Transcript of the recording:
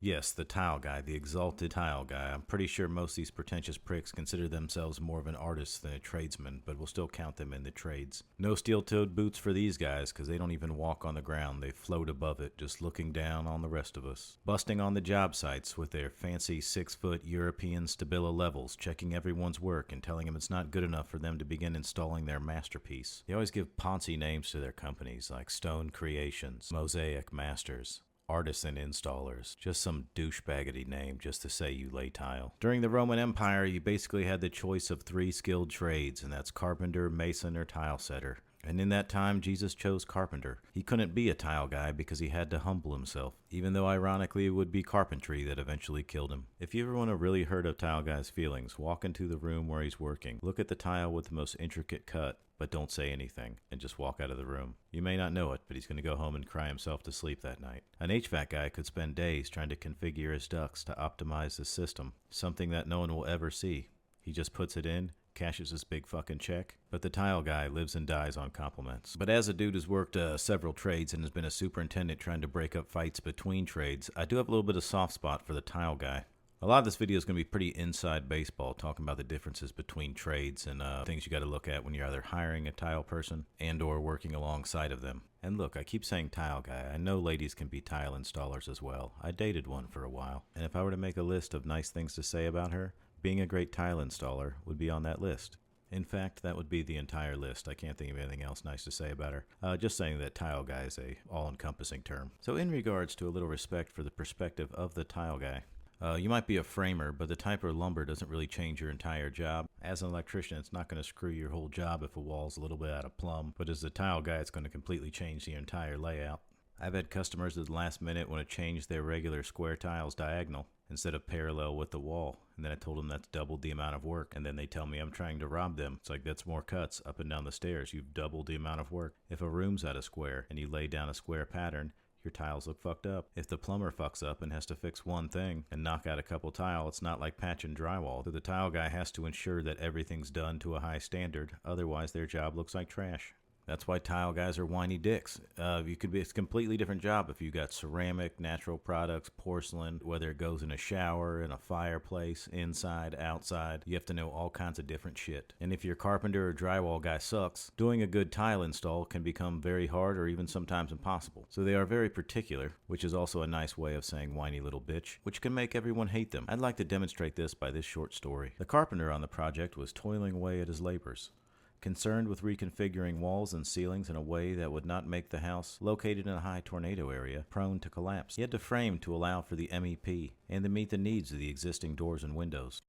Yes, the tile guy, the exalted tile guy. I'm pretty sure most of these pretentious pricks consider themselves more of an artist than a tradesman, but we'll still count them in the trades. No steel-toed boots for these guys, because they don't even walk on the ground. They float above it, just looking down on the rest of us. Busting on the job sites with their fancy 6-foot European Stabila levels, checking everyone's work and telling them it's not good enough for them to begin installing their masterpiece. They always give poncy names to their companies, like Stone Creations, Mosaic Masters, Artisan Installers. Just some douchebaggity name just to say you lay tile. During the Roman Empire, you basically had the choice of 3 skilled trades, and that's carpenter, mason, or tile setter. And in that time, Jesus chose carpenter. He couldn't be a tile guy because he had to humble himself, even though ironically it would be carpentry that eventually killed him. If you ever want to really hurt a tile guy's feelings, walk into the room where he's working, look at the tile with the most intricate cut, but don't say anything, and just walk out of the room. You may not know it, but he's going to go home and cry himself to sleep that night. An HVAC guy could spend days trying to configure his ducts to optimize the system, something that no one will ever see. He just puts it in, cashes his big fucking check, but the tile guy lives and dies on compliments. But as a dude who's worked several trades and has been a superintendent trying to break up fights between trades, I do have a little bit of soft spot for the tile guy. A lot of this video is going to be pretty inside baseball, talking about the differences between trades and things you got to look at when you're either hiring a tile person and or working alongside of them. And look, I keep saying tile guy. I know ladies can be tile installers as well. I dated one for a while, and if I were to make a list of nice things to say about her, being a great tile installer would be on that list. In fact, that would be the entire list. I can't think of anything else nice to say about her. Just saying that tile guy is a all-encompassing term. So in regards to a little respect for the perspective of the tile guy, you might be a framer, but the type of lumber doesn't really change your entire job. As an electrician, it's not going to screw your whole job if a wall's a little bit out of plumb, but as a tile guy, it's going to completely change the entire layout. I've had customers at the last minute want to change their regular square tiles diagonal instead of parallel with the wall, and then I told them that's doubled the amount of work, and then they tell me I'm trying to rob them. It's like, that's more cuts up and down the stairs. You've doubled the amount of work. If a room's out of square and you lay down a square pattern, your tiles look fucked up. If the plumber fucks up and has to fix one thing and knock out a couple tile, it's not like patching drywall. So the tile guy has to ensure that everything's done to a high standard, otherwise their job looks like trash. That's why tile guys are whiny dicks. It's a completely different job if you got ceramic, natural products, porcelain, whether it goes in a shower, in a fireplace, inside, outside. You have to know all kinds of different shit. And if your carpenter or drywall guy sucks, doing a good tile install can become very hard or even sometimes impossible. So they are very particular, which is also a nice way of saying whiny little bitch, which can make everyone hate them. I'd like to demonstrate this by this short story. The carpenter on the project was toiling away at his labors, concerned with reconfiguring walls and ceilings in a way that would not make the house, located in a high tornado area, prone to collapse. He had to frame to allow for the MEP and to meet the needs of the existing doors and windows.